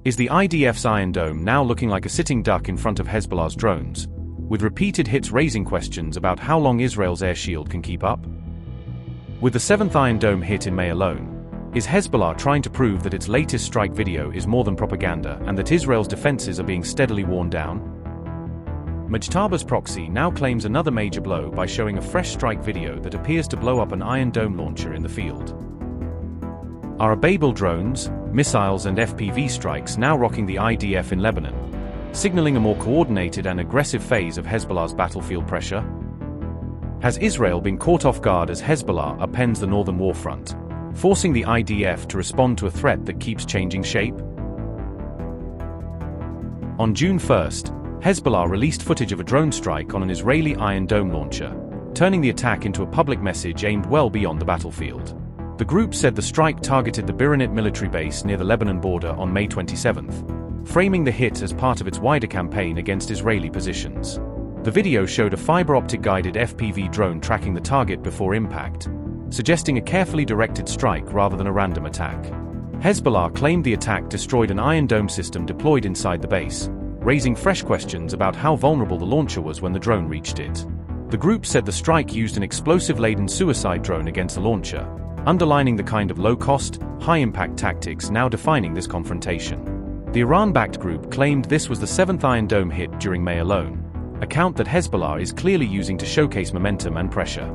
Is the IDF's Iron Dome now looking like a sitting duck in front of Hezbollah's drones, with repeated hits raising questions about how long Israel's air shield can keep up? With the 7th Iron Dome hit in May alone, is Hezbollah trying to prove that its latest strike video is more than propaganda and that Israel's defenses are being steadily worn down? Mujtaba's proxy now claims another major blow by showing a fresh strike video that appears to blow up an Iron Dome launcher in the field. Are Ababil drones, missiles and FPV strikes now rocking the IDF in Lebanon, signaling a more coordinated and aggressive phase of Hezbollah's battlefield pressure? Has Israel been caught off guard as Hezbollah upends the northern warfront, forcing the IDF to respond to a threat that keeps changing shape? On June 1st, Hezbollah released footage of a drone strike on an Israeli Iron Dome launcher, turning the attack into a public message aimed well beyond the battlefield. The group said the strike targeted the Biranit military base near the Lebanon border on May 27th, framing the hit as part of its wider campaign against Israeli positions. The video showed a fiber-optic guided FPV drone tracking the target before impact, suggesting a carefully directed strike rather than a random attack. Hezbollah claimed the attack destroyed an Iron Dome system deployed inside the base, raising fresh questions about how vulnerable the launcher was when the drone reached it. The group said the strike used an explosive-laden suicide drone against the launcher, underlining the kind of low-cost, high-impact tactics now defining this confrontation. The Iran-backed group claimed this was the 7th Iron Dome hit during May alone, a count that Hezbollah is clearly using to showcase momentum and pressure.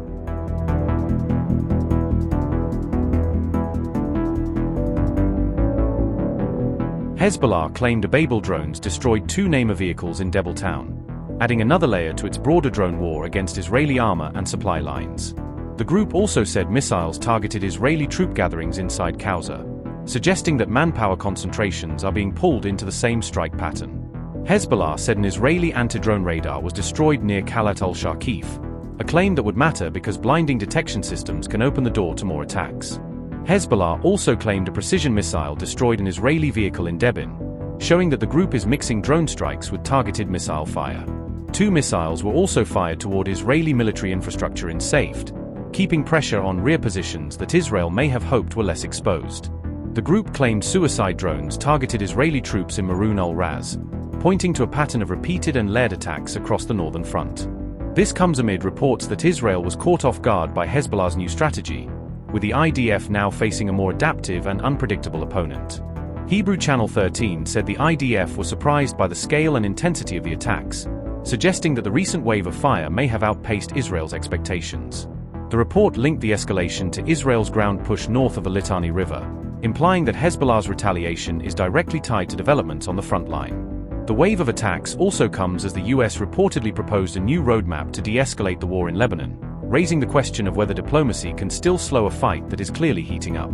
Hezbollah claimed Ababil drones destroyed 2 Neymar vehicles in Debil town, adding another layer to its broader drone war against Israeli armor and supply lines. The group also said missiles targeted Israeli troop gatherings inside Kauza, suggesting that manpower concentrations are being pulled into the same strike pattern. Hezbollah said an Israeli anti-drone radar was destroyed near Khalat al-Sharkif, a claim that would matter because blinding detection systems can open the door to more attacks. Hezbollah also claimed a precision missile destroyed an Israeli vehicle in Debin, showing that the group is mixing drone strikes with targeted missile fire. 2 missiles were also fired toward Israeli military infrastructure in Safed, keeping pressure on rear positions that Israel may have hoped were less exposed. The group claimed suicide drones targeted Israeli troops in Maroun al-Raz, pointing to a pattern of repeated and layered attacks across the northern front. This comes amid reports that Israel was caught off guard by Hezbollah's new strategy, with the IDF now facing a more adaptive and unpredictable opponent. Hebrew Channel 13 said the IDF was surprised by the scale and intensity of the attacks, suggesting that the recent wave of fire may have outpaced Israel's expectations. The report linked the escalation to Israel's ground push north of the Litani River, implying that Hezbollah's retaliation is directly tied to developments on the front line. The wave of attacks also comes as the US reportedly proposed a new roadmap to de-escalate the war in Lebanon, raising the question of whether diplomacy can still slow a fight that is clearly heating up.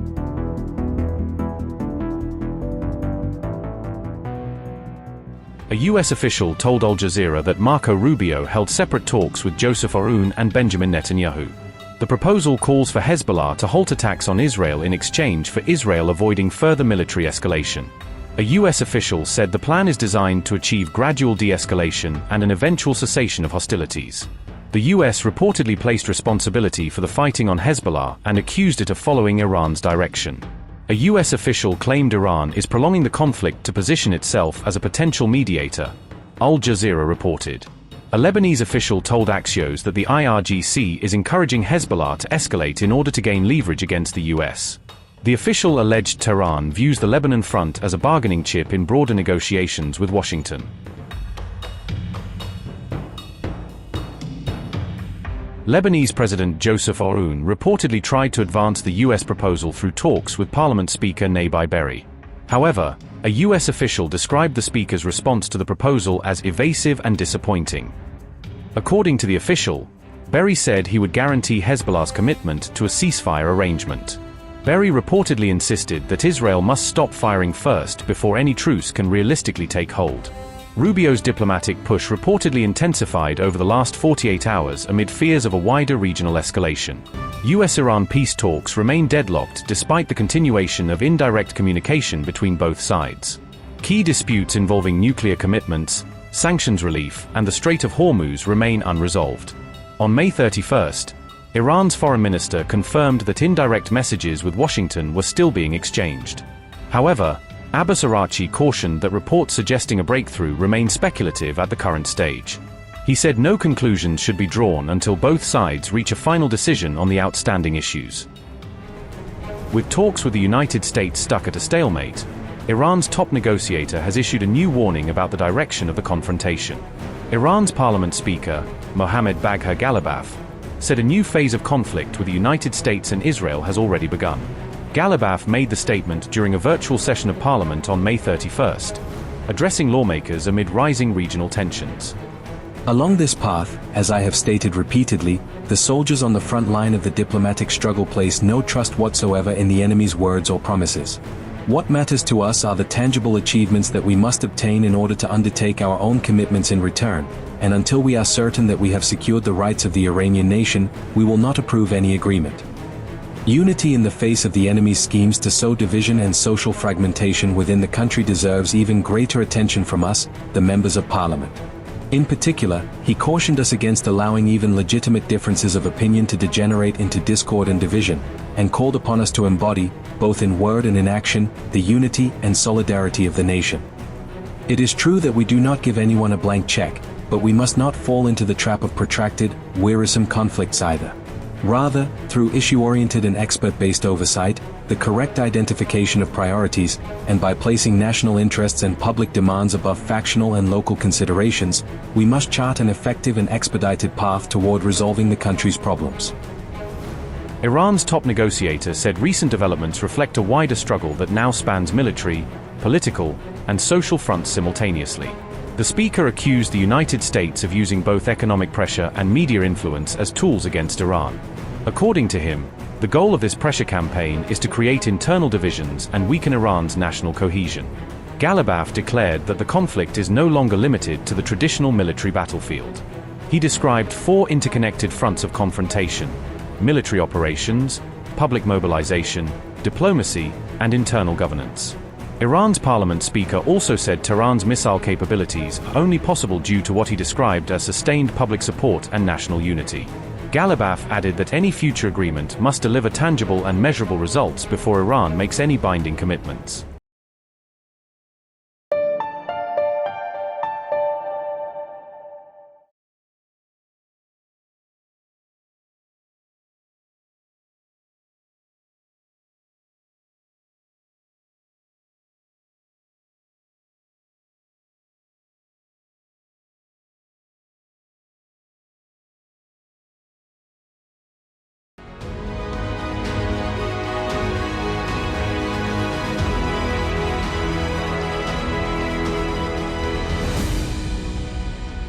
A US official told Al Jazeera that Marco Rubio held separate talks with Joseph Aoun and Benjamin Netanyahu. The proposal calls for Hezbollah to halt attacks on Israel in exchange for Israel avoiding further military escalation. A US official said the plan is designed to achieve gradual de-escalation and an eventual cessation of hostilities. The US reportedly placed responsibility for the fighting on Hezbollah and accused it of following Iran's direction. A US official claimed Iran is prolonging the conflict to position itself as a potential mediator, Al Jazeera reported. A Lebanese official told Axios that the IRGC is encouraging Hezbollah to escalate in order to gain leverage against the US. The official alleged Tehran views the Lebanon front as a bargaining chip in broader negotiations with Washington. Lebanese President Joseph Aoun reportedly tried to advance the US proposal through talks with Parliament Speaker Nabi Berri. However, a US official described the speaker's response to the proposal as evasive and disappointing. According to the official, Berri said he would guarantee Hezbollah's commitment to a ceasefire arrangement. Berri reportedly insisted that Israel must stop firing first before any truce can realistically take hold. Rubio's diplomatic push reportedly intensified over the last 48 hours amid fears of a wider regional escalation. US-Iran peace talks remain deadlocked despite the continuation of indirect communication between both sides. Key disputes involving nuclear commitments, sanctions relief, and the Strait of Hormuz remain unresolved. On May 31st, Iran's foreign minister confirmed that indirect messages with Washington were still being exchanged. However, Abbas Araghchi cautioned that reports suggesting a breakthrough remain speculative at the current stage. He said no conclusions should be drawn until both sides reach a final decision on the outstanding issues. With talks with the United States stuck at a stalemate, Iran's top negotiator has issued a new warning about the direction of the confrontation. Iran's parliament speaker, Mohammad Bagher Ghalibaf, said a new phase of conflict with the United States and Israel has already begun. Ghalibaf made the statement during a virtual session of parliament on May 31st, addressing lawmakers amid rising regional tensions. Along this path, as I have stated repeatedly, the soldiers on the front line of the diplomatic struggle place no trust whatsoever in the enemy's words or promises. What matters to us are the tangible achievements that we must obtain in order to undertake our own commitments in return, and until we are certain that we have secured the rights of the Iranian nation, we will not approve any agreement. Unity in the face of the enemy's schemes to sow division and social fragmentation within the country deserves even greater attention from us, the members of parliament. In particular, he cautioned us against allowing even legitimate differences of opinion to degenerate into discord and division, and called upon us to embody, both in word and in action, the unity and solidarity of the nation. It is true that we do not give anyone a blank check, but we must not fall into the trap of protracted, wearisome conflicts either. Rather, through issue-oriented and expert-based oversight, the correct identification of priorities, and by placing national interests and public demands above factional and local considerations, we must chart an effective and expedited path toward resolving the country's problems. Iran's top negotiator said recent developments reflect a wider struggle that now spans military, political, and social fronts simultaneously. The speaker accused the United States of using both economic pressure and media influence as tools against Iran. According to him, the goal of this pressure campaign is to create internal divisions and weaken Iran's national cohesion. Ghalibaf declared that the conflict is no longer limited to the traditional military battlefield. He described 4 interconnected fronts of confrontation: military operations, public mobilization, diplomacy, and internal governance. Iran's parliament speaker also said Tehran's missile capabilities are only possible due to what he described as sustained public support and national unity. Ghalibaf added that any future agreement must deliver tangible and measurable results before Iran makes any binding commitments.